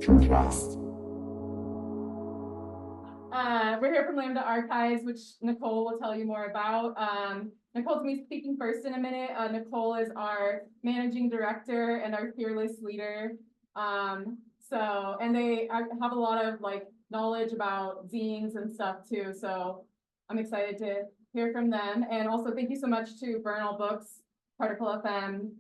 to trust. We're here from Lambda Archives, which Nicole will tell you more about. Nicole's going to be speaking first in a minute. Nicole is our managing director and our fearless leader. And they have a lot of knowledge about zines and stuff too. So I'm excited to hear from them. And also thank you so much to Burn All Books, Particle FM,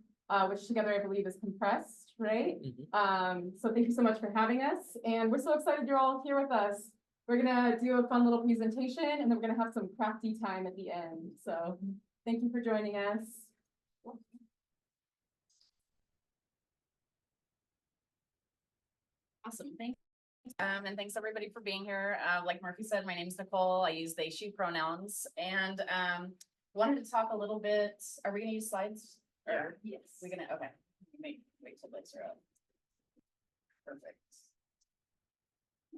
which together I believe is Compressed, right? Mm-hmm. So thank you so much for having us. And we're so excited you're all here with us. We're gonna do a fun little presentation and then we're gonna have some crafty time at the end. So thank you for joining us. Awesome, thanks. And thanks everybody for being here. Like Murphy said, my name is Nicole. I use they, she pronouns, and wanted to talk a little bit. Are we gonna use slides? Or yes. We're gonna, okay. Wait till lights are up. Perfect.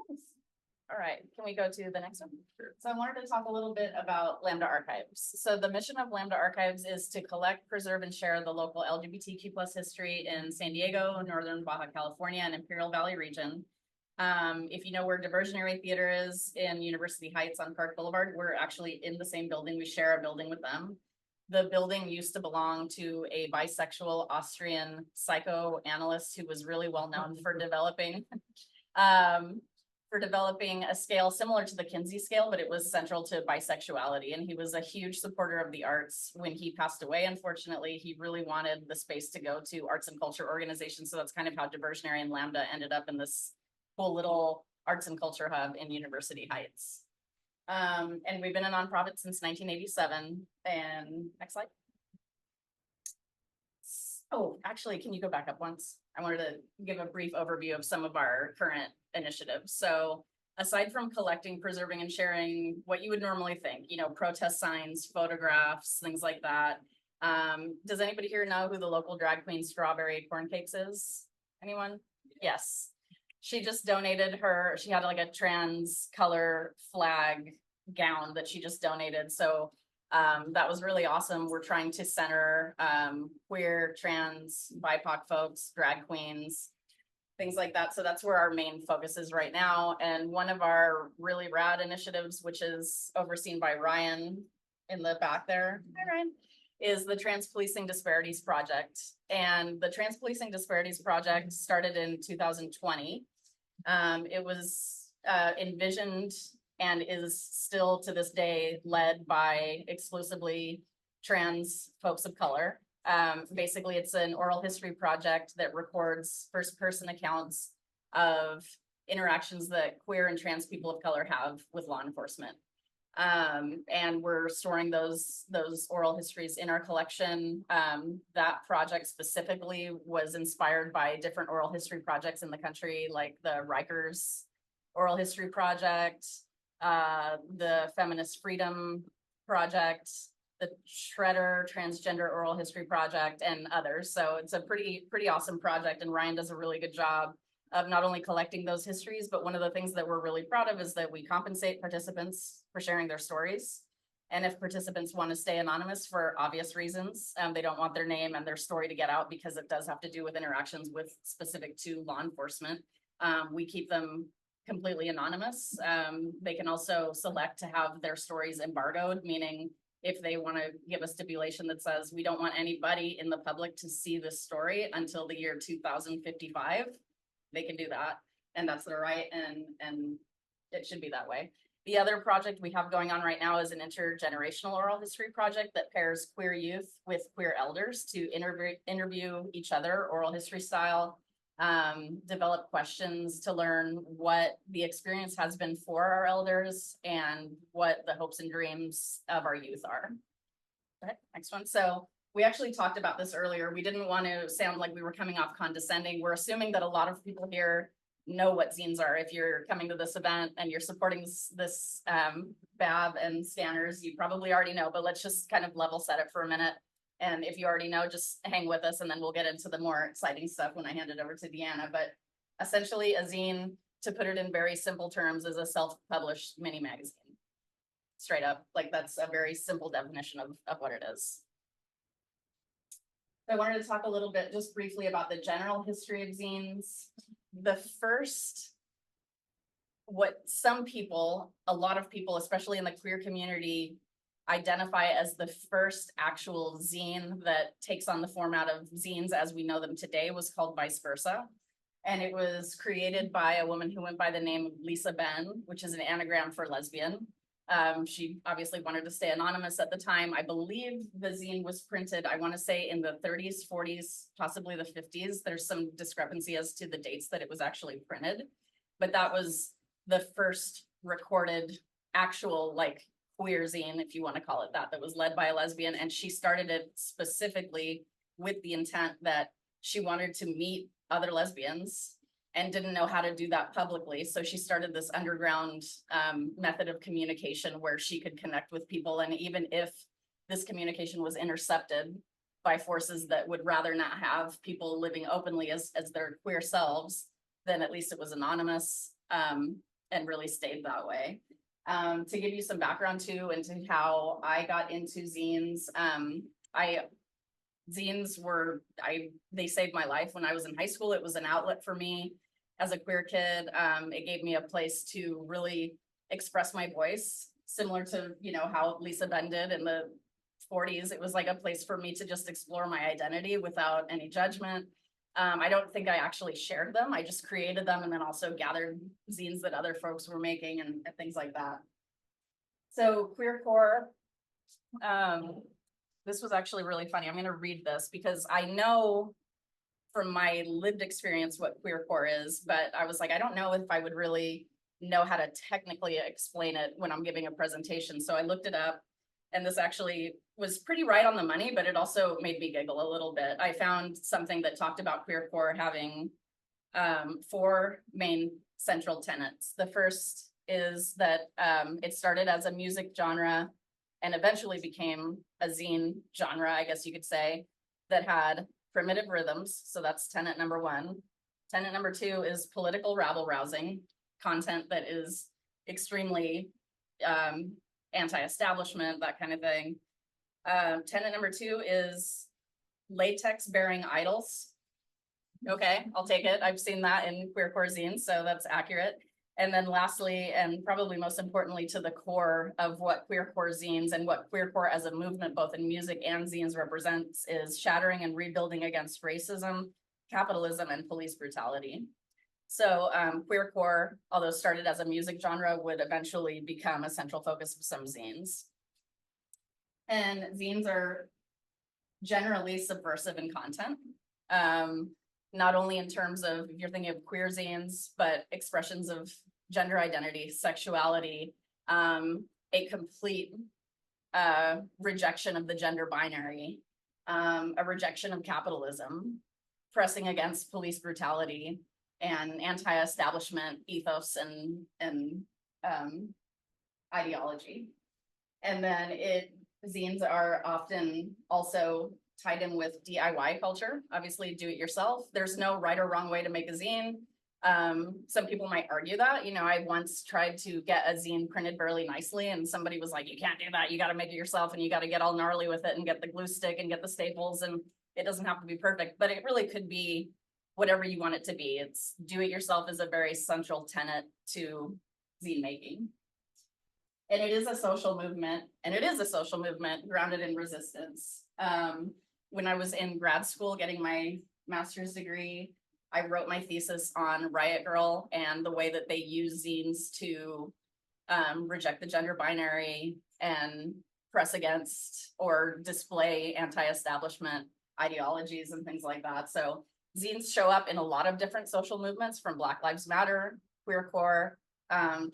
Nice. All right, can we go to the next one? Sure. So I wanted to talk a little bit about Lambda Archives. So the mission of Lambda Archives is to collect, preserve, and share the local LGBTQ+ history in San Diego, Northern Baja California, and Imperial Valley region. If you know where Diversionary Theater is in University Heights on Park Boulevard, we're actually in the same building. We share a building with them. The building used to belong to a bisexual Austrian psychoanalyst who was really well known for developing a scale similar to the Kinsey scale, but it was central to bisexuality. And he was a huge supporter of the arts. When he passed away, unfortunately, he really wanted the space to go to arts and culture organizations. So that's kind of how Diversionary and Lambda ended up in this cool little arts and culture hub in University Heights. And we've been a nonprofit since 1987. And next slide. Oh, actually, can you go back up once? I wanted to give a brief overview of some of our current initiatives. So aside from collecting, preserving, and sharing what you would normally think, protest signs, photographs, things like that. Does anybody here know who the local drag queen Strawberry Corn Cakes is? Anyone? Yes. She just donated she had a trans color flag gown that she just donated. So that was really awesome. We're trying to center queer, trans, BIPOC folks, drag queens, things like that. So that's where our main focus is right now. And one of our really rad initiatives, which is overseen by Ryan in the back there, hi Ryan, is the Trans Policing Disparities Project. And the Trans Policing Disparities Project started in 2020. It was envisioned and is still to this day led by exclusively trans folks of color. Basically, it's an oral history project that records first-person accounts of interactions that queer and trans people of color have with law enforcement. And we're storing those oral histories in our collection. That project specifically was inspired by different oral history projects in the country, like the Rikers Oral History Project, the Feminist Freedom Project, the Shredder Transgender Oral History Project, and others. So it's a pretty awesome project, and Ryan does a really good job of not only collecting those histories, but one of the things that we're really proud of is that we compensate participants for sharing their stories. And if participants want to stay anonymous for obvious reasons, they don't want their name and their story to get out because it does have to do with interactions with specific to law enforcement, we keep them completely anonymous. They can also select to have their stories embargoed, meaning if they want to give a stipulation that says we don't want anybody in the public to see this story until the year 2055, they can do that, and that's their right, and it should be that way. The other project we have going on right now is an intergenerational oral history project that pairs queer youth with queer elders to interview each other oral history style, develop questions to learn what the experience has been for our elders and what the hopes and dreams of our youth are. Okay, next one. So we actually talked about this earlier. We didn't want to sound like we were coming off condescending. We're assuming that a lot of people here know what zines are. If you're coming to this event and you're supporting this BAB and Scanners, you probably already know, but let's just kind of level set it for a minute. And if you already know, just hang with us and then we'll get into the more exciting stuff when I hand it over to Deanna. But essentially a zine, to put it in very simple terms, is a self-published mini magazine. Straight up, like that's a very simple definition of what it is. I wanted to talk a little bit just briefly about the general history of zines. the first, what some people, a lot of people, especially in the queer community, identify as the first actual zine that takes on the format of zines as we know them today was called Vice Versa. And it was created by a woman who went by the name of Lisa Ben, which is an anagram for lesbian. She obviously wanted to stay anonymous at the time. I believe the zine was printed, I want to say in the 30s, 40s, possibly the 50s. There's some discrepancy as to the dates that it was actually printed. But that was the first recorded actual like queer zine, if you want to call it that was led by a lesbian. And she started it specifically with the intent that she wanted to meet other lesbians and didn't know how to do that publicly. So she started this underground method of communication where she could connect with people. And even if this communication was intercepted by forces that would rather not have people living openly as their queer selves, then at least it was anonymous and really stayed that way. To give you some background too into how I got into zines, zines were, they saved my life when I was in high school. It was an outlet for me as a queer kid. It gave me a place to really express my voice, similar to, you know, how Lisa Ben did in the 40s. It was like a place for me to just explore my identity without any judgment. I don't think I actually shared them. I just created them and then also gathered zines that other folks were making and things like that. So queercore, this was actually really funny. I'm going to read this because I know from my lived experience what queercore is, but I was like, I don't know if I would really know how to technically explain it when I'm giving a presentation. So I looked it up, and this actually was pretty right on the money, but it also made me giggle a little bit. I found something that talked about queercore having 4 main central tenets. The first is that it started as a music genre and eventually became a zine genre, I guess you could say, that had primitive rhythms. So that's tenet number 1. Tenet number 2 is political rabble-rousing content that is extremely anti-establishment, that kind of thing. Tenet number 2 is latex-bearing idols. Okay, I'll take it. I've seen that in queercore zines, so that's accurate. And then lastly, and probably most importantly to the core of what queercore zines and what queercore as a movement, both in music and zines, represents is shattering and rebuilding against racism, capitalism, and police brutality. So queercore, although started as a music genre, would eventually become a central focus of some zines. And zines are generally subversive in content. Not only in terms of, if you're thinking of queer zines, but expressions of gender identity, sexuality, a complete rejection of the gender binary, a rejection of capitalism, pressing against police brutality and anti-establishment ethos and ideology. And then zines are often also tied in with DIY culture, obviously do it yourself. There's no right or wrong way to make a zine. Some people might argue that, you know, I once tried to get a zine printed really nicely and somebody was like, you can't do that. You got to make it yourself and you got to get all gnarly with it and get the glue stick and get the staples, and it doesn't have to be perfect, but it really could be whatever you want it to be. It's do it yourself is a very central tenet to zine making. And it is a social movement, grounded in resistance. When I was in grad school getting my master's degree, I wrote my thesis on Riot Girl and the way that they use zines to reject the gender binary and press against or display anti-establishment ideologies and things like that. So zines show up in a lot of different social movements, from Black Lives Matter, queercore,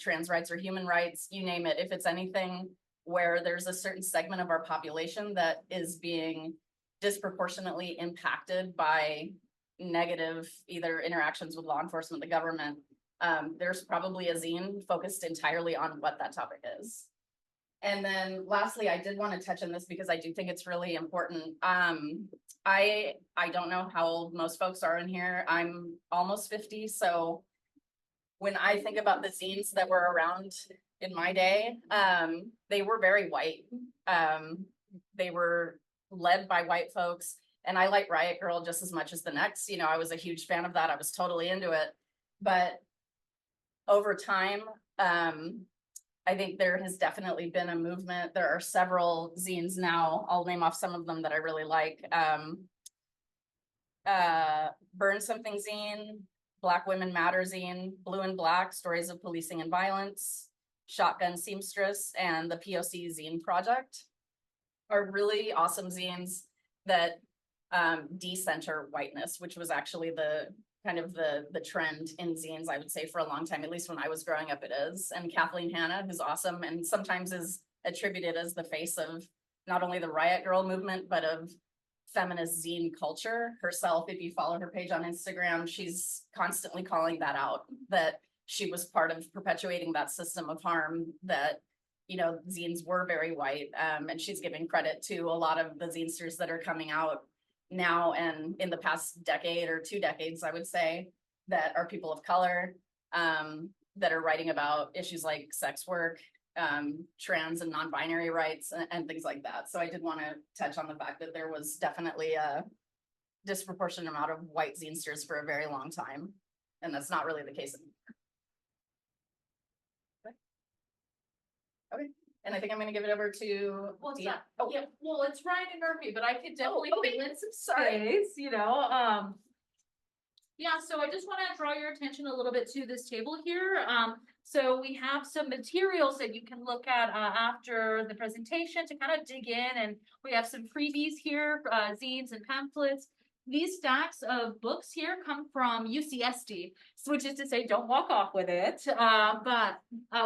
trans rights or human rights, you name it. If it's anything where there's a certain segment of our population that is being disproportionately impacted by negative either interactions with law enforcement, the government, there's probably a zine focused entirely on what that topic is. And then lastly, I did want to touch on this because I do think it's really important. I don't know how old most folks are in here. I'm almost 50, so when I think about the zines that were around in my day, they were very white. They were led by white folks, and I like Riot Girl just as much as the next. You know, I was a huge fan of that. I was totally into it. But over time, I think there has definitely been a movement. There are several zines now. I'll name off some of them that I really like. Burn Something Zine, Black Women Matter Zine, Blue and Black, Stories of Policing and Violence, Shotgun Seamstress, and the POC Zine Project are really awesome zines that decenter whiteness, which was actually the kind of the trend in zines, I would say, for a long time, at least when I was growing up, it is. And Kathleen Hanna, who's awesome and sometimes is attributed as the face of not only the Riot Girl movement, but of feminist zine culture herself. If you follow her page on Instagram, she's constantly calling that out, that she was part of perpetuating that system of harm, that, you know, zines were very white. And she's giving credit to a lot of the zinesters that are coming out now and in the past decade or 2 decades, I would say, that are people of color, that are writing about issues like sex work, trans and non-binary rights and things like that. So I did want to touch on the fact that there was definitely a disproportionate amount of white zinesters for a very long time. And that's not really the case anymore. Okay. And I think I'm going to give it over to. Well, it's Dia. not, Oh, yeah, well, it's Ryan and Murphy, but I could definitely okay. fill in some Sorry. space, you know, yeah, so I just want to draw your attention a little bit to this table here. So we have some materials that you can look at after the presentation to kind of dig in, and we have some freebies here, zines and pamphlets. These stacks of books here come from UCSD, which is to say, don't walk off with it. But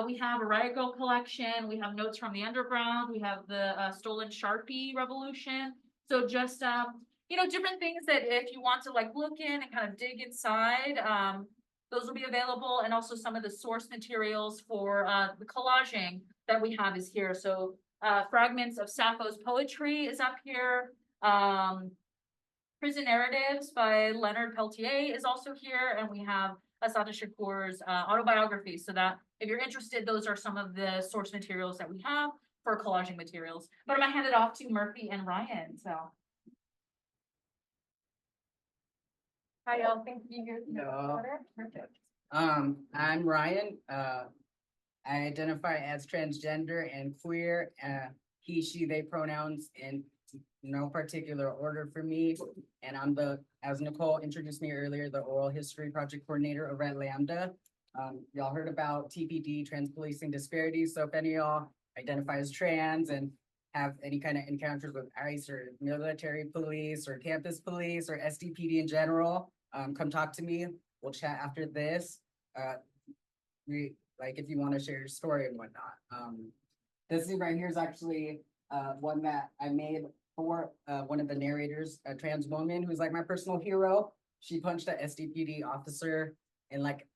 we have a Riot Girl collection. We have Notes from the Underground. We have the Stolen Sharpie Revolution. So just, you know, different things that if you want to like look in and kind of dig inside, those will be available. And also some of the source materials for the collaging that we have is here. So fragments of Sappho's poetry is up here. Prison Narratives by Leonard Peltier is also here, and we have Assata Shakur's autobiography. So that if you're interested, those are some of the source materials that we have for collaging materials. But I'm gonna hand it off to Murphy and Ryan. So hi, y'all. Thank you. No. I'm Ryan. I identify as transgender and queer, he, she, they pronouns in no particular order for me. And I'm as Nicole introduced me earlier, the oral history project coordinator over at Lambda. Y'all heard about TPD, trans policing disparities. So if any of y'all identify as trans and have any kind of encounters with ICE or military police or campus police or SDPD in general, come talk to me. We'll chat after this. If you want to share your story and whatnot. This thing right here is actually one that I made for one of the narrators, a trans woman who's like my personal hero. She punched a SDPD officer in like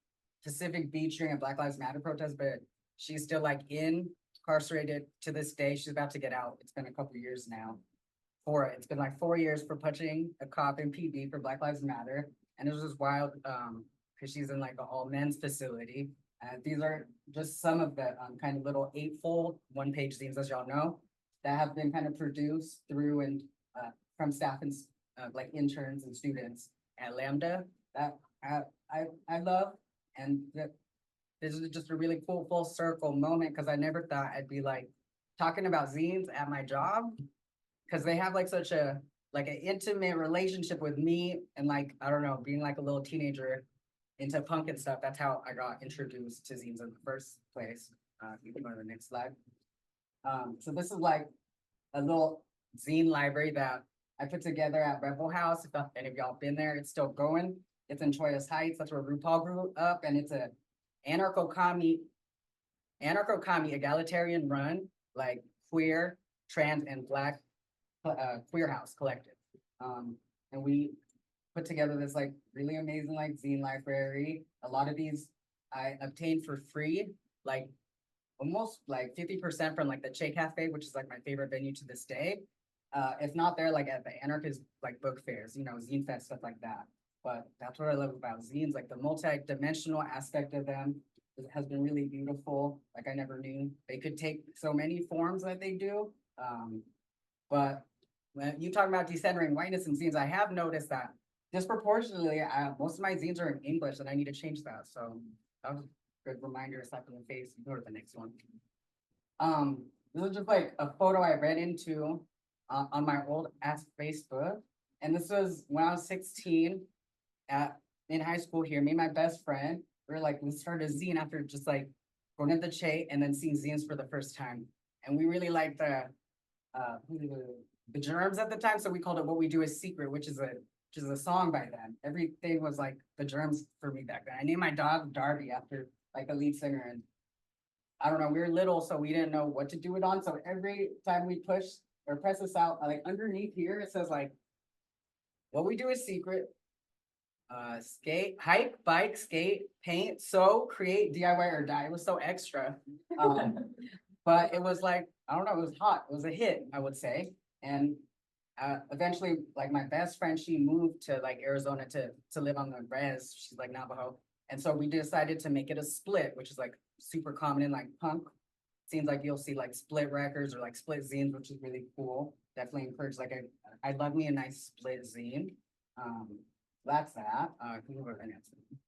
Pacific Beach during a Black Lives Matter protest, but she's still like incarcerated to this day. She's about to get out. It's been a couple years now. It's been like 4 years for punching a cop in PD for Black Lives Matter. And it was just wild because she's in like an all men's facility. These are just some of the kind of little 8-fold 1-page zines, as y'all know, that have been kind of produced through and from staff and like interns and students at Lambda that I love. And this is just a really cool full circle moment because I never thought I'd be like talking about zines at my job because they have like such a like an intimate relationship with me and like, I don't know, being like a little teenager into punk and stuff. That's how I got introduced to zines in the first place. You can go to the next slide. So this is like a little zine library that I put together at Rebel House. If any of y'all been there, it's still going. It's in Choyas Heights. That's where RuPaul grew up, and it's a anarcho-commie egalitarian run, like queer, trans, and Black queer house collective. And we put together this like really amazing like zine library. A lot of these I obtained for free, like almost like 50% from like the Che Cafe, which is like my favorite venue to this day. If not there, like at the anarchist like book fairs, you know, zine fest, stuff like that. But that's what I love about zines, like the multi-dimensional aspect of them has been really beautiful. Like I never knew they could take so many forms that they do. But when you talk about decentering whiteness in zines, I have noticed that disproportionately, most of my zines are in English and I need to change that, so that was a good reminder, slap in the face, go to the next one. This is just like a photo I ran into on my old ass Facebook. And this was when I was 16 in high school here, me and my best friend, we were like, let's start a zine after just like going to the Che and then seeing zines for the first time. And we really liked the Germs at the time, so we called it What We Do Is Secret, which is a song by them. Everything was like the Germs for me back then. I named my dog Darby after like a lead singer, and I don't know, we were little, so we didn't know what to do it on. So every time we push or press this out, like underneath here, it says like, What We Do Is Secret. Skate, hike, bike, skate, paint, sew, create, DIY or die. It was so extra. But it was like, I don't know, it was hot. It was a hit, I would say. And eventually, like my best friend, she moved to like Arizona to live on the res. She's like Navajo. And so we decided to make it a split, which is like super common in like punk. Seems like you'll see like split records or like split zines, which is really cool. Definitely encourage like I love me a nice split zine. That's that. Can we go to the next one?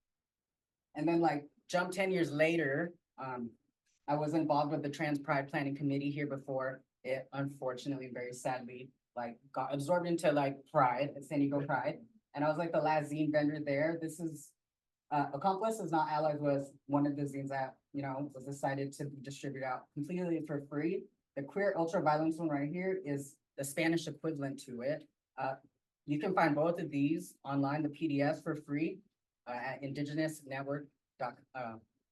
And then like jump 10 years later, I was involved with the Trans Pride Planning Committee here before it unfortunately, very sadly, like got absorbed into like Pride, San Diego Pride. And I was like the last zine vendor there. This is Accomplice is Not Allies was one of the zines that, you know, was decided to be distributed out completely for free. The Queer Ultra Violence one right here is the Spanish equivalent to it. You can find both of these online, the PDFs for free at Indigenous Network.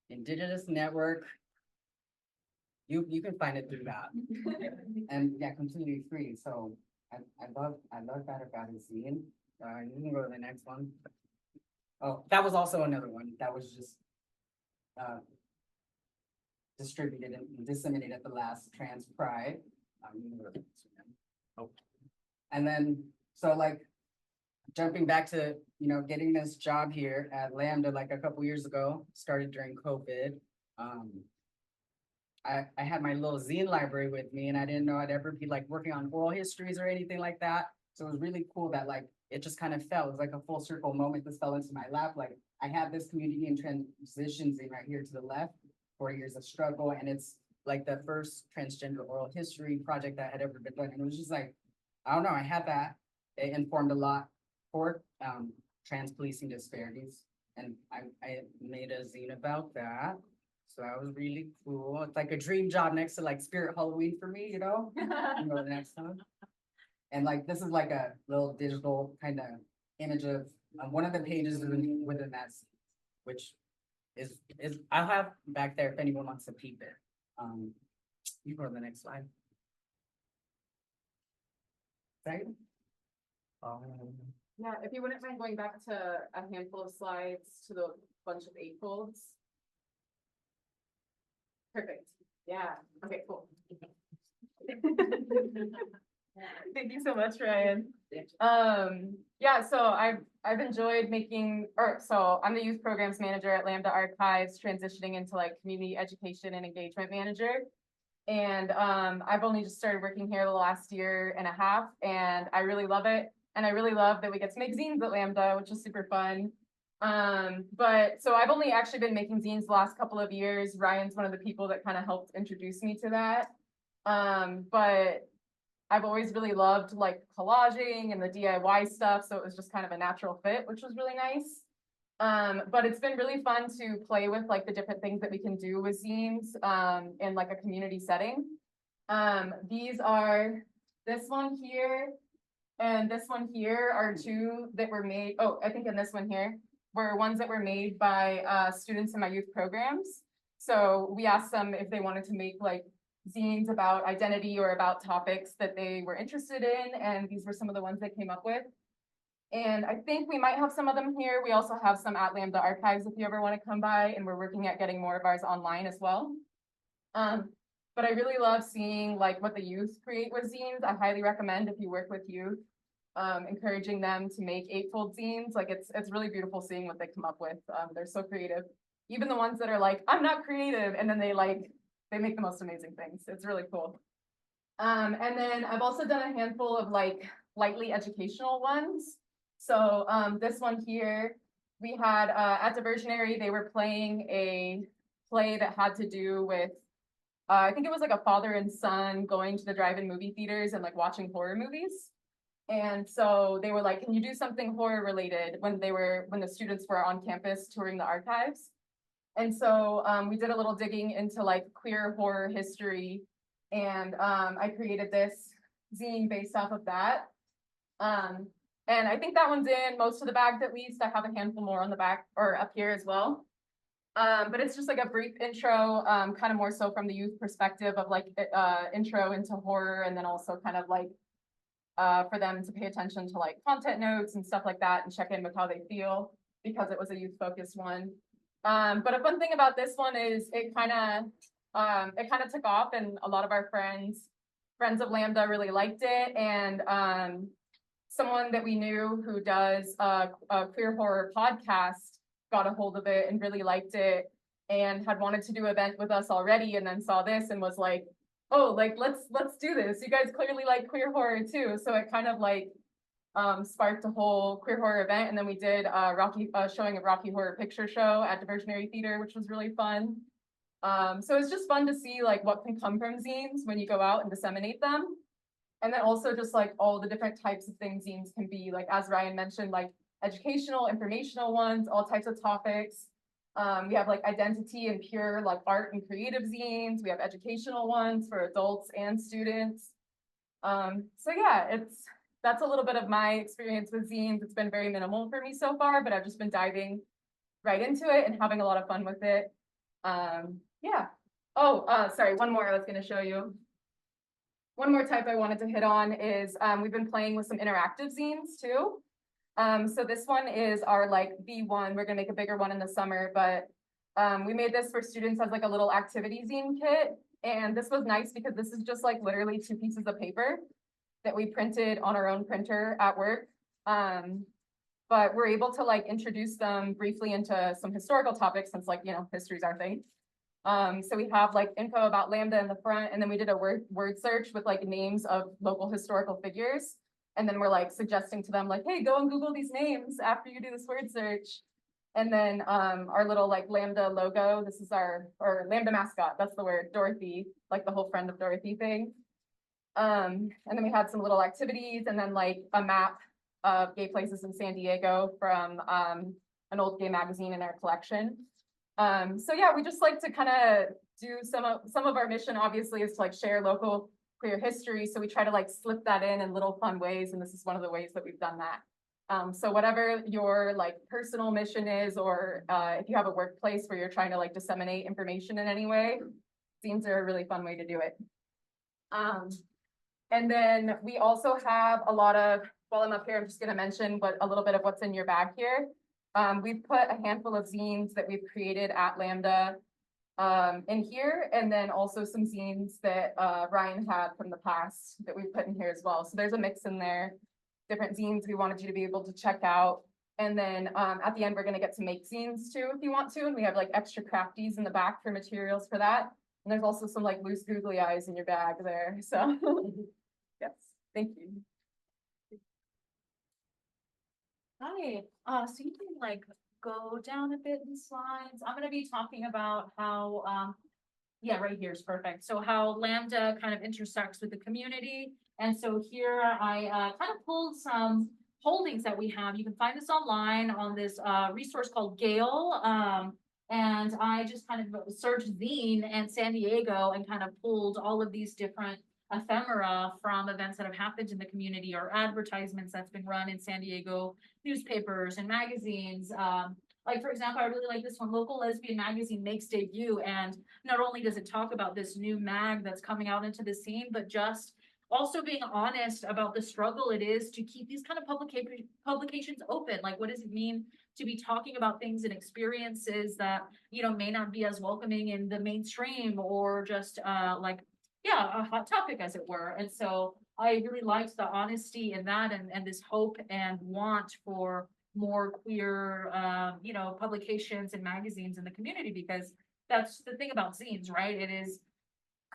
Indigenous Network. You can find it through that, and yeah, completely free. So I love that about a zine. You can go to the next one. Oh, that was also another one that was just distributed and disseminated at the last Trans Pride. You can go to the next one. Oh, and then so like jumping back to, you know, getting this job here at Lambda like a couple years ago, started during COVID. I had my little zine library with me and I didn't know I'd ever be like working on oral histories or anything like that. So it was really cool that like, it just kind of fell. It was like a full circle moment. This fell into my lap. Like I have this community and transition zine right here to the left, 4 years of struggle. And it's like the first transgender oral history project that had ever been done. And it was just like, I don't know, I had that. It informed a lot for trans policing disparities. And I made a zine about that. So that was really cool. It's like a dream job next to like Spirit Halloween for me, you know? You know, the next time. And like, this is like a little digital kind of image of one of the pages within that, which is I'll have back there if anyone wants to peep it. You go to the next slide. Right? Yeah, if you wouldn't mind going back to a handful of slides to the bunch of 8 folds. Perfect. Yeah. Okay, cool. Thank you so much, Ryan. Yeah, so I've enjoyed so I'm the youth programs manager at Lambda Archives, transitioning into like community education and engagement manager. And I've only just started working here the last year and a half, and I really love it. And I really love that we get to make zines at Lambda, which is super fun. But so I've only actually been making zines the last couple of years. Ryan's one of the people that kind of helped introduce me to that. But I've always really loved like collaging and the DIY stuff. So it was just kind of a natural fit, which was really nice. But it's been really fun to play with like the different things that we can do with zines in like a community setting. These are this one here and this one here are two that were made. Oh, I think in this one here were ones that were made by students in my youth programs. So we asked them if they wanted to make like zines about identity or about topics that they were interested in. And these were some of the ones they came up with. And I think we might have some of them here. We also have some at Lambda Archives if you ever want to come by, and we're working at getting more of ours online as well. But I really love seeing like what the youth create with zines. I highly recommend if you work with youth, encouraging them to make 8-fold zines. Like it's really beautiful seeing what they come up with. They're so creative. Even the ones that are like, I'm not creative, and then they make the most amazing things. It's really cool. And then I've also done a handful of like lightly educational ones. So, this one here, we had, at Diversionary, they were playing a play that had to do with, I think it was like a father and son going to the drive-in movie theaters and like watching horror movies. And so they were like, can you do something horror related when the students were on campus touring the archives? And so, we did a little digging into like queer horror history, and, I created this zine based off of that. And I think that one's in most of the bags at least. I have a handful more on the back or up here as well. But it's just like a brief intro, kind of more so from the youth perspective of like, intro into horror, and then also kind of like, for them to pay attention to like content notes and stuff like that and check in with how they feel, because it was a youth focused one. But a fun thing about this one is it kind of took off, and a lot of our friends of Lambda really liked it. And, someone that we knew who does a queer horror podcast got a hold of it and really liked it, and had wanted to do an event with us already, and then saw this and was like, oh, like, let's do this. You guys clearly like queer horror too. So it kind of like, sparked a whole queer horror event. And then we did showing a Rocky Horror Picture Show at Diversionary Theater, which was really fun. So it's just fun to see like what can come from zines when you go out and disseminate them. And then also just like all the different types of things zines can be, like, as Ryan mentioned, like educational, informational ones, all types of topics. We have like identity and pure like art and creative zines. We have educational ones for adults and students. So yeah, that's a little bit of my experience with zines. It's been very minimal for me so far, but I've just been diving right into it and having a lot of fun with it. Yeah. Oh, sorry, one more I was gonna show you. One more type I wanted to hit on is, we've been playing with some interactive zines too. So this one is our like V1. We're gonna make a bigger one in the summer, but we made this for students as like a little activity zine kit. And this was nice because this is just like literally 2 pieces of paper that we printed on our own printer at work. But we're able to like introduce them briefly into some historical topics, since like, you know, history's our thing. So we have like info about Lambda in the front, and then we did a word search with like names of local historical figures. And then we're like suggesting to them like, hey, go and Google these names after you do this word search. And then, our little like Lambda logo, this is our Lambda mascot, that's the word, Dorothy, like the whole friend of Dorothy thing. And then we had some little activities, and then like a map of gay places in San Diego from, an old gay magazine in our collection. So yeah, we just like to kind of do some of our mission obviously is to like share local queer history. So we try to like slip that in little fun ways. And this is one of the ways that we've done that. So whatever your like personal mission is, or if you have a workplace where you're trying to like disseminate information in any way, zines are a really fun way to do it. And then we also have a lot of, while I'm up here, I'm just gonna mention a little bit of what's in your bag here. We've put a handful of zines that we've created at Lambda in here, and then also some zines that Ryan had from the past that we've put in here as well. So there's a mix in there, different zines we wanted you to be able to check out. And then at the end, we're gonna get to make zines too, if you want to. And we have like extra crafties in the back for materials for that. And there's also some like loose googly eyes in your bag there. So yes, thank you. Hi, so you can like go down a bit in slides. I'm gonna be talking about how, yeah, right here is perfect. So how Lambda kind of intersects with the community. And so here I kind of pulled some holdings that we have. You can find this online on this resource called Gale. And I just kind of searched zine and San Diego and kind of pulled all of these different ephemera from events that have happened in the community, or advertisements that's been run in San Diego newspapers and magazines. Like, for example, I really like this one, Local Lesbian Magazine makes debut. And not only does it talk about this new mag that's coming out into the scene, but just also being honest about the struggle it is to keep these kind of publications open. Like, what does it mean to be talking about things and experiences that, you know, may not be as welcoming in the mainstream, or just like, yeah, a hot topic, as it were. And so I really liked the honesty in that, and this hope and want for more queer, you know, publications and magazines in the community, because that's the thing about zines, right? It is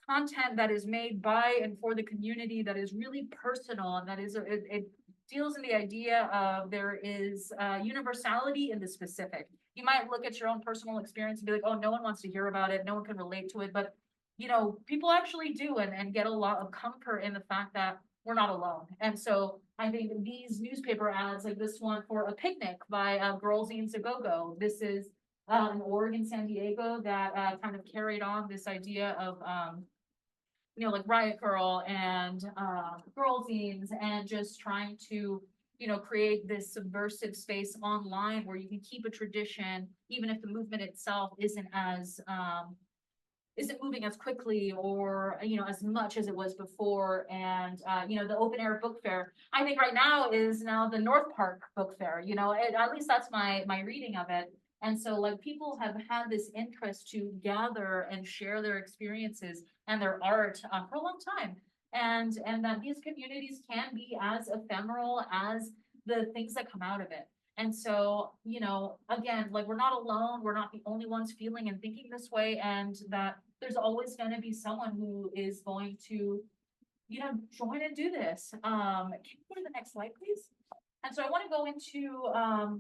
content that is made by and for the community, that is really personal, and that is, it deals in the idea of there is universality in the specific. You might look at your own personal experience and be like, oh, no one wants to hear about it, no one can relate to it, but you know, people actually do and get a lot of comfort in the fact that we're not alone. And so I think these newspaper ads, like this one for a picnic by Girls Zines a Go-Go, this is in Oregon, San Diego, that kind of carried on this idea of you know, like Riot Girl and Girl Zines, and just trying to, you know, create this subversive space online where you can keep a tradition, even if the movement itself isn't moving as quickly or, you know, as much as it was before. And, you know, the open air book fair, I think right now is now the North Park Book Fair, you know, at least that's my reading of it. And so like people have had this interest to gather and share their experiences and their art for a long time. And that these communities can be as ephemeral as the things that come out of it. And so, you know, again, like we're not alone, we're not the only ones feeling and thinking this way, and that there's always going to be someone who is going to, you know, join and do this. Can you go to the next slide, please? And so I want to go into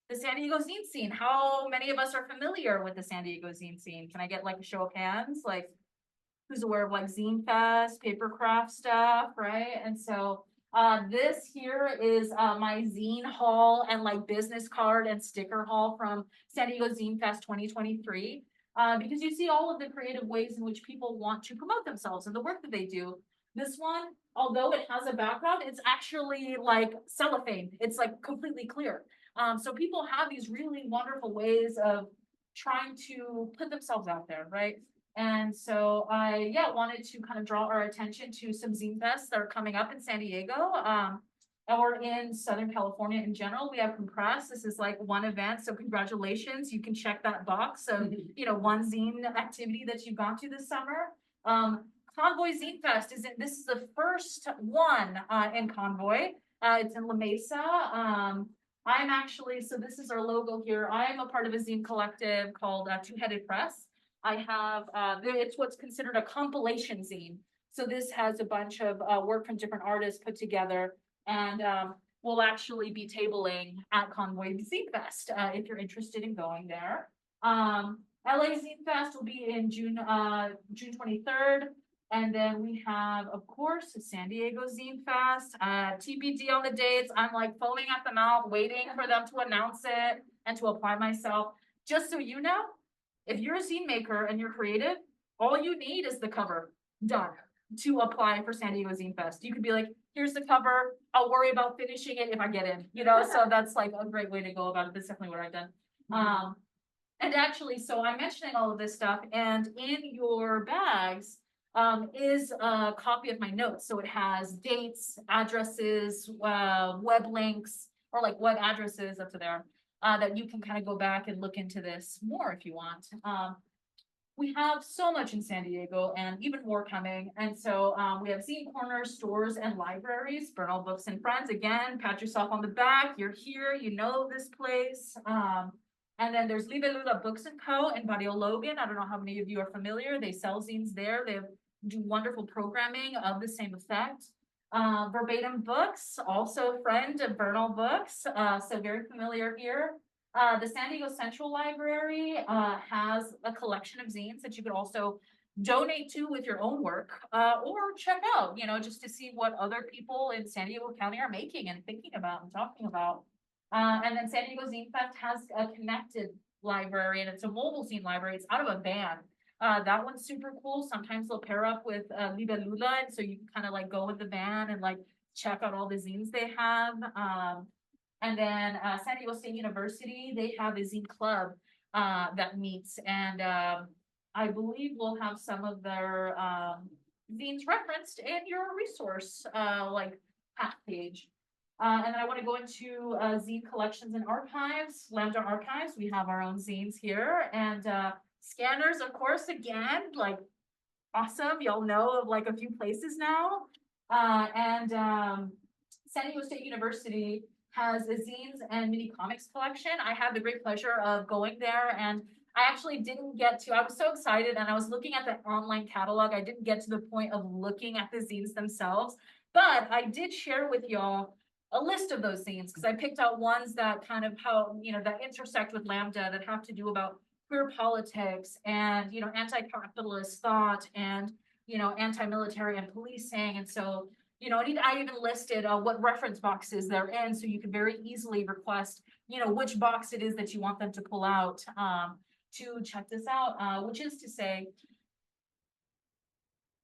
the San Diego zine scene. How many of us are familiar with the San Diego zine scene? Can I get like a show of hands? Like who's aware of like Zine Fest, paper craft stuff, right? And so this here is my zine haul and like business card and sticker haul from San Diego Zine Fest 2023. Because you see all of the creative ways in which people want to promote themselves and the work that they do. This one, although it has a background, it's actually like cellophane. It's like completely clear. So people have these really wonderful ways of trying to put themselves out there, right? And so I, wanted to kind of draw our attention to some zine fests that are coming up in San Diego, or in Southern California in general. We have Compress. This is like one event, so congratulations. You can check that box of, you know, one zine activity that you've gone to this summer. Convoy Zine Fest this is the first one in Convoy. It's in La Mesa. I'm actually, so this is our logo here. I am a part of a zine collective called Two-Headed Press. I have, it's what's considered a compilation zine. So this has a bunch of work from different artists put together, and we'll actually be tabling at Convoy Zine Fest if you're interested in going there. LA Zine Fest will be in June 23rd. And then we have, of course, San Diego Zine Fest, TBD on the dates. I'm like foaming at the mouth, waiting for them to announce it and to apply myself. Just so you know, if you're a zine maker and you're creative, all you need is the cover done to apply for San Diego Zine Fest. You could be like, here's the cover. I'll worry about finishing it if I get in, you know? So that's like a great way to go about it. That's definitely what I've done. And actually, so I'm mentioning all of this stuff, and in your bags is a copy of my notes. So it has dates, addresses, web links, or like web addresses up to there. That you can kind of go back and look into this more if you want. We have so much in San Diego and even more coming. And so we have zine corners, stores, and libraries. Bernal Books and Friends. Again, pat yourself on the back. You're here, you know this place. And then there's Libelula Books & Co. in Barrio Logan. I don't know how many of you are familiar. They sell zines there. They do wonderful programming of the same effect. Verbatim Books, also a friend of Bernal Books, so very familiar here. The San Diego Central Library has a collection of zines that you could also donate to with your own work, or check out, you know, just to see what other people in San Diego County are making and thinking about and talking about. And then San Diego Zine Fest has a connected library, and it's a mobile zine library. It's out of a van. That one's super cool. Sometimes they'll pair up with Libelula, and so you can kind of like go with the van and like check out all the zines they have. And then San Diego State University, they have a zine club that meets, and I believe we'll have some of their zines referenced in your resource like path page. And then I want to go into zine collections and archives. Lambda Archives, we have our own zines here, and Scanners, of course, again, like awesome. Y'all know of like a few places now. And San Diego State University has a zines and mini comics collection. I had the great pleasure of going there, and I actually didn't get to, I was so excited, and I was looking at the online catalog. I didn't get to the point of looking at the zines themselves, but I did share with y'all a list of those zines, because I picked out ones that kind of how, you know, that intersect with Lambda, that have to do about queer politics and, you know, anti-capitalist thought and, you know, anti-military and policing. And so, you know, I even listed what reference boxes they're in, so you can very easily request, you know, which box it is that you want them to pull out to check this out, which is to say,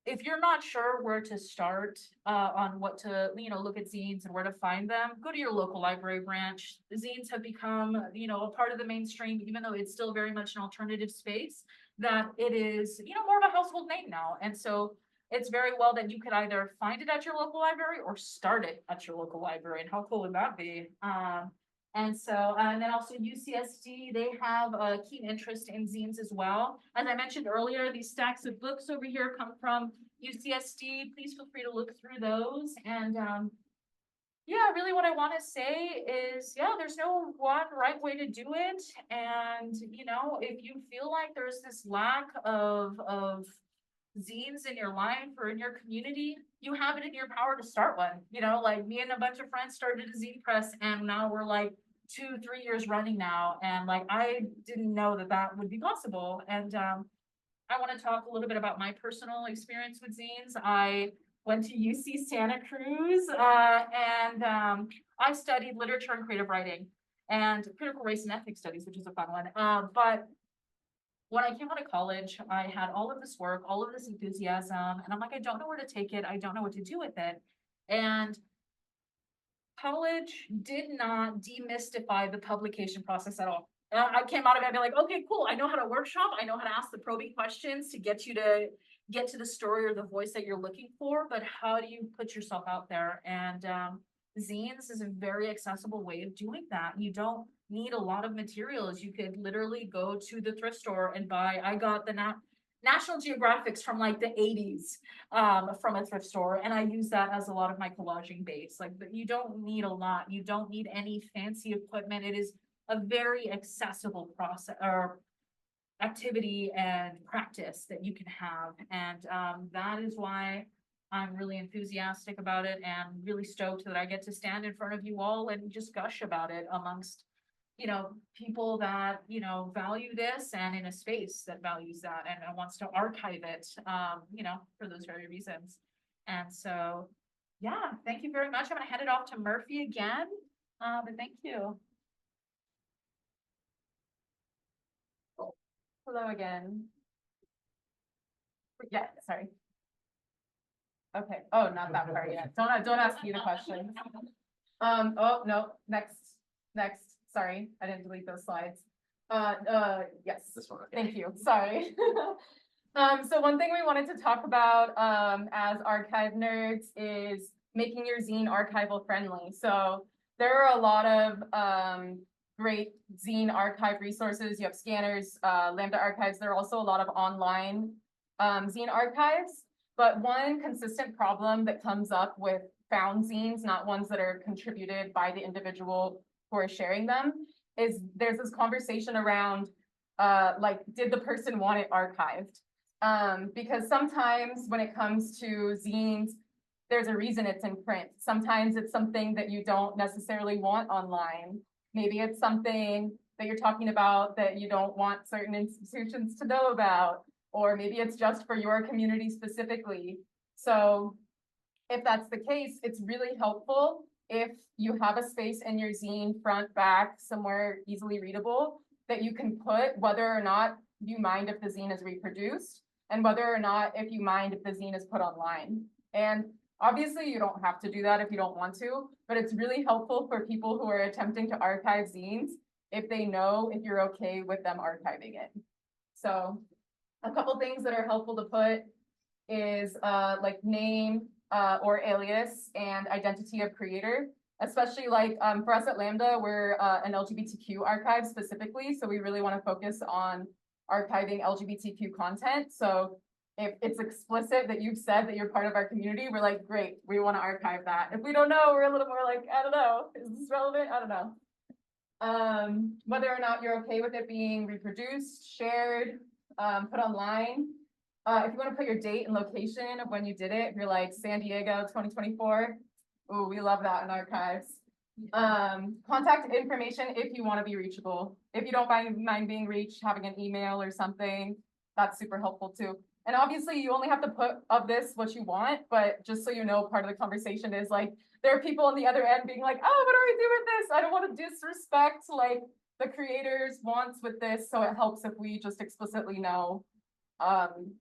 if you're not sure where to start on what to, you know, look at zines and where to find them, go to your local library branch. Zines have become, you know, a part of the mainstream, even though it's still very much an alternative space, that it is, you know, more of a household name now. And so it's very well that you could either find it at your local library or start it at your local library. And how cool would that be? And so, and then also UCSD, they have a keen interest in zines as well. As I mentioned earlier, these stacks of books over here come from UCSD. Please feel free to look through those. And yeah, really what I want to say is, yeah, there's no one right way to do it. And, you know, if you feel like there's this lack of zines in your life or in your community, you have it in your power to start one. You know, like me and a bunch of friends started a zine press, and now we're like 2-3 years running now, and like I didn't know that that would be possible. And I want to talk a little bit about my personal experience with zines. I went to UC Santa Cruz and I studied literature and creative writing and critical race and ethnic studies, which is a fun one. But when I came out of college, I had all of this work, all of this enthusiasm, and I'm like, I don't know where to take it. I don't know what to do with it. And college did not demystify the publication process at all. I came out of it and be like, okay, cool. I know how to workshop. I know how to ask the probing questions to get you to get to the story or the voice that you're looking for, but how do you put yourself out there? And zines is a very accessible way of doing that. You don't need a lot of materials. You could literally go to the thrift store and buy, I got the National Geographics from like the 80s from a thrift store, and I use that as a lot of my collaging base. Like, but you don't need a lot. You don't need any fancy equipment. It is a very accessible process or activity and practice that you can have. And that is why I'm really enthusiastic about it and really stoked that I get to stand in front of you all and just gush about it amongst, you know, people that, you know, value this and in a space that values that and wants to archive it, you know, for those very reasons. And so, yeah, thank you very much. I'm going to hand it off to Murphy again, but thank you. Hello again. Yeah, sorry. Okay, oh, not that part yet. Don't ask me the questions. Oh, no, next, sorry, I didn't delete those slides. Yes. This one, okay. Thank you, sorry. So one thing we wanted to talk about, as archive nerds is making your zine archival friendly. So there are a lot of, great zine archive resources. You have Scanners, Lambda Archives. There are also a lot of online zine archives, but one consistent problem that comes up with found zines, not ones that are contributed by the individual who are sharing them, is there's this conversation around like, did the person want it archived? Because sometimes when it comes to zines, there's a reason it's in print. Sometimes it's something that you don't necessarily want online. Maybe it's something that you're talking about that you don't want certain institutions to know about, or maybe it's just for your community specifically. So if that's the case, it's really helpful if you have a space in your zine, front, back, somewhere easily readable, that you can put whether or not you mind if the zine is reproduced, and whether or not if you mind if the zine is put online. And obviously, you don't have to do that if you don't want to, but it's really helpful for people who are attempting to archive zines if they know if you're okay with them archiving it. So a couple things that are helpful to put is like name or alias and identity of creator, especially like for us at Lambda, we're an LGBTQ archive specifically, so we really want to focus on archiving LGBTQ content. So if it's explicit that you've said that you're part of our community, we're like, great, we want to archive that. If we don't know, we're a little more like, I don't know, is this relevant? I don't know. Whether or not you're okay with it being reproduced, shared, put online. If you want to put your date and location of when you did it, if you're like San Diego 2024, Oh, we love that in archives. Contact information if you want to be reachable. If you don't mind being reached, having an email or something, that's super helpful too. And obviously you only have to put of this what you want, but just so you know, part of the conversation is like, there are people on the other end being like, oh, what do we do with this? I don't want to disrespect like the creator's wants with this. So it helps if we just explicitly know,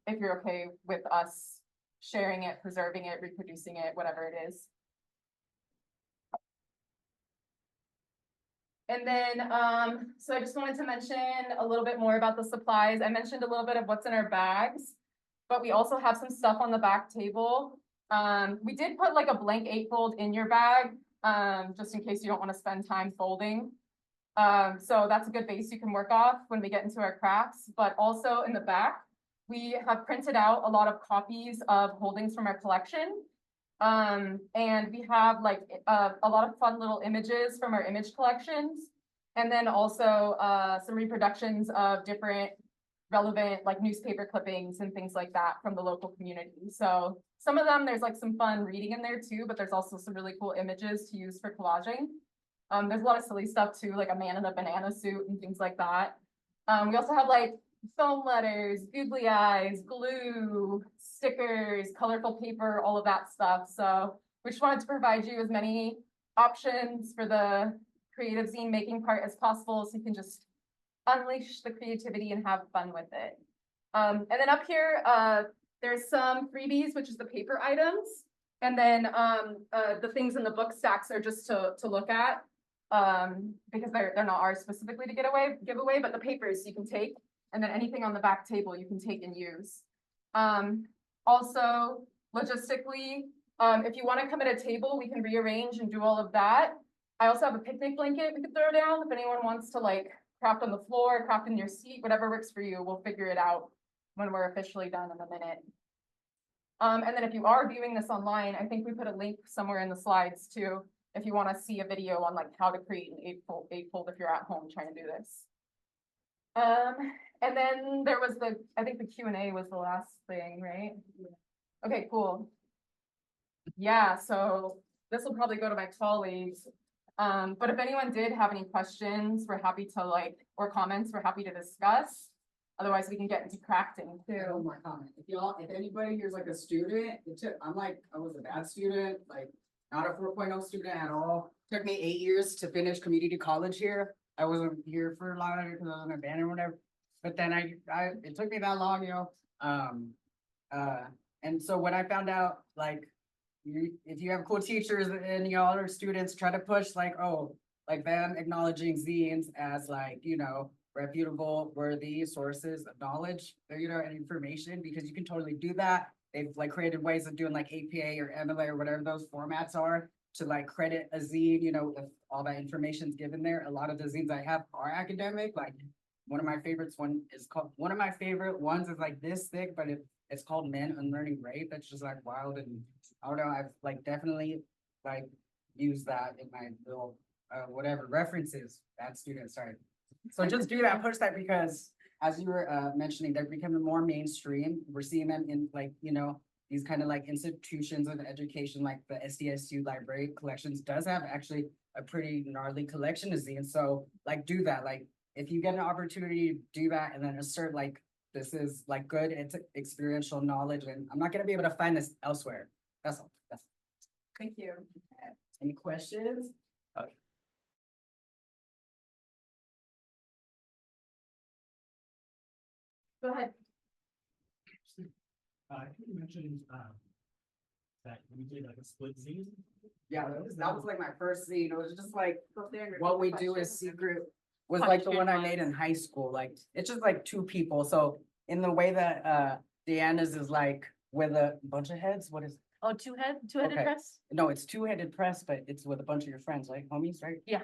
if you're okay with us sharing it, preserving it, reproducing it, whatever it is. And then, so I just wanted to mention a little bit more about the supplies. I mentioned a little bit of what's in our bags, but we also have some stuff on the back table. We did put like a blank 8-fold in your bag, just in case you don't want to spend time folding. So that's a good base you can work off when we get into our crafts, but also in the back, we have printed out a lot of copies of holdings from our collection. And we have like a lot of fun little images from our image collections. And then also some reproductions of different relevant like newspaper clippings and things like that from the local community. So some of them, there's like some fun reading in there too, but there's also some really cool images to use for collaging. There's a lot of silly stuff too, like a man in a banana suit and things like that. We also have like foam letters, googly eyes, glue, stickers, colorful paper, all of that stuff. So we just wanted to provide you as many options for the creative zine making part as possible, so you can just unleash the creativity and have fun with it. And then up here, there's some freebies, which is the paper items. And then the things in the book stacks are just to look at, because they're not ours specifically to give away, but the papers you can take. And then anything on the back table you can take and use. Also, logistically, if you want to come at a table, we can rearrange and do all of that. I also have a picnic blanket we could throw down if anyone wants to like craft on the floor, craft in your seat, whatever works for you. We'll figure it out when we're officially done in a minute. And then if you are viewing this online, I think we put a link somewhere in the slides too, if you want to see a video on like how to create an eightfold if you're at home trying to do this. And then there was I think the Q&A was the last thing, right? Okay, cool. Yeah, so this will probably go to my colleagues. But if anyone did have any questions, we're happy to or comments, we're happy to discuss. Otherwise, we can get into crafting too. One more comment. If anybody here's like a student, I was a bad student, like not a 4.0 student at all. Took me 8 years to finish community college here. I wasn't here for a lot of it because I was in a band or whatever. But then it took me that long, and so when I found out, like, if you have cool teachers and y'all are students, try to push them acknowledging zines as reputable, worthy sources of knowledge, and information, because you can totally do that. They've created ways of doing APA or MLA or whatever those formats are to credit a zine, if all that information is given there. A lot of the zines I have are academic. One of my favorite ones is this thick, but it's called Men Unlearning Rape. That's just wild, and I don't know. I've definitely used that in my little whatever references. Bad student, sorry. So just do that, push that, because as you were mentioning, they're becoming more mainstream. We're seeing them in these kind of institutions of education, like the SDSU library collections does have actually a pretty gnarly collection of zines. So do that. If you get an opportunity to do that and then assert this is good, it's experiential knowledge, and I'm not gonna be able to find this elsewhere. That's all. Thank you. Any questions? Okay. Go ahead. I think you mentioned that we did a split zine. Yeah, that was my first zine. It was just what we do is secret. Was the one I made in high school. It's just two people. So in the way that Deanna's is with a bunch of heads. What is? Oh, two-headed Okay. press? No, it's two-headed press, but it's with a bunch of your friends, homies, right? Yeah.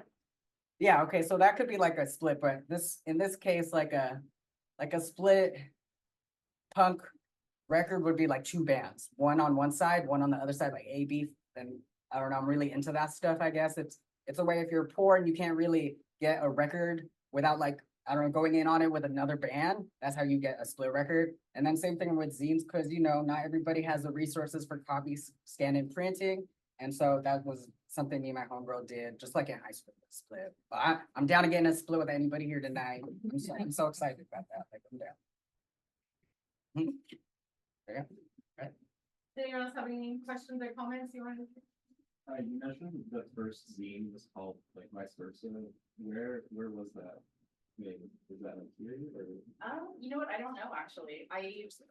Yeah, okay, so that could be a split, but in this case, a split punk record would be two bands, one on one side, one on the other side, A, B, and I don't know, I'm really into that stuff, I guess. It's a way if you're poor and you can't really get a record without I don't know, going in on it with another band, that's how you get a split record. And then same thing with zines, because not everybody has the resources for copy, scan, and printing. And so that was something me and my homegirl did, just like in high school, split. But I'm down to getting a split with anybody here tonight. I'm so excited about that. Like, I'm down. Yeah. Did anyone else have any questions or comments you wanted to? You mentioned the first zine was called like vice versa. Where was that made? Was that in Syria or? You know what? I don't know, actually.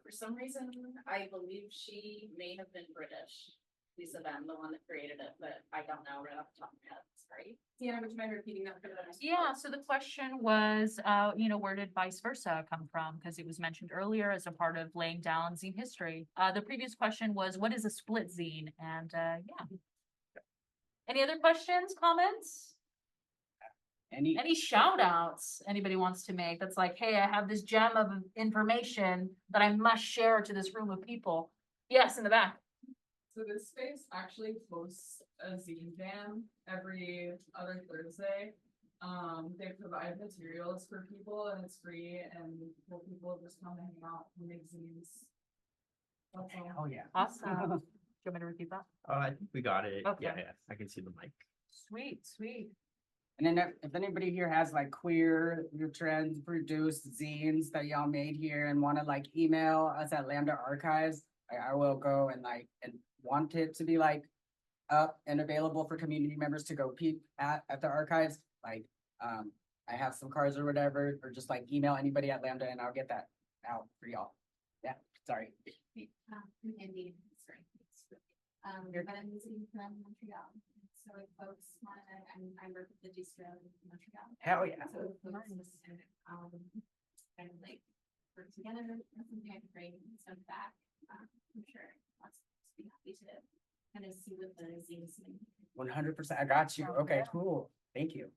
For some reason, I believe she may have been British. Lisa Ben, the one that created it, but I don't know right off the top of my head. Sorry. Sienna, would you mind repeating that for the? Yeah, so the question was, where did vice versa come from? Because it was mentioned earlier as a part of laying down zine history. The previous question was, what is a split zine? And, yeah. Any other questions, comments? Any shout outs anybody wants to make? That's like, hey, I have this gem of information that I must share to this room of people. Yes, in the back. So this space actually hosts a zine jam every other Thursday. They provide materials for people and it's free and people just come and hang out and make zines. That's all. Oh, yeah. Awesome. Do you want me to repeat that? I think we got it. Okay. Yeah, I can see the mic. Sweet, sweet. And then if anybody here has like queer, trans produced zines that y'all made here and want to like email us at Lambda Archives, I will go and want it to be like up and available for community members to go peep at the archives. Like, I have some cards or whatever, or just like email anybody at Lambda and I'll get that out for y'all. Yeah, sorry. Indeed, sorry. I'm visiting from Montreal. So if folks want to, I work with the distro in Montreal. Hell yeah. So if folks kind of like work together, something I could bring stuff back. I'm sure lots of folks be happy to kind of see what the zine is. 100%. I got you. Okay, cool. Thank you.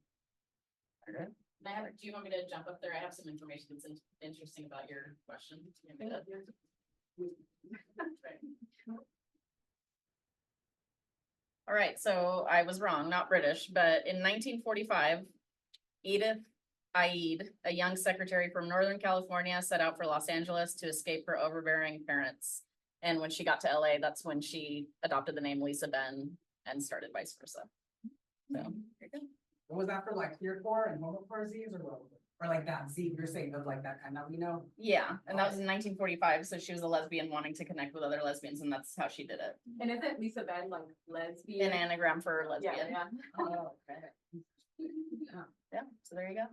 Okay. Do you want me to jump up there? I have some information that's interesting about your question. All right, so I was wrong, not British, but in 1945, Edith Aide, a young secretary from Northern California, set out for Los Angeles to escape her overbearing parents. And when she got to LA, that's when she adopted the name Lisa Ben and started vice versa. So, What was that for, like queercore and homocore zines or what? Or like that zine you're saying of like that kind that we know? yeah, and that was in 1945, so she was a lesbian wanting to connect with other lesbians, and that's how she did it. And isn't Lisa Ben like lesbian? An anagram for lesbian. Yeah. Oh, okay. Yeah, so there you go.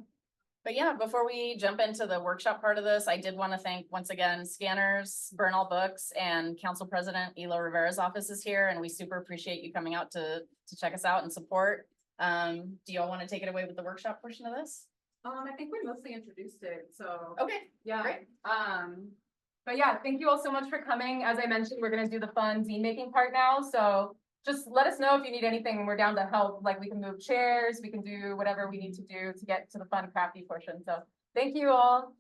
But yeah, before we jump into the workshop part of this, I did want to thank once again Scanners, Burn All Books, and Council President Elo Rivera's office is here, and we super appreciate you coming out to check us out and support. Do y'all want to take it away with the workshop portion of this? I think we mostly introduced it, so. Okay, Yeah. great. But yeah, thank you all so much for coming. As I mentioned, we're gonna do the fun zine making part now, so just let us know if you need anything. We're down to help, like we can move chairs, we can do whatever we need to do to get to the fun crafty portion. So thank you all.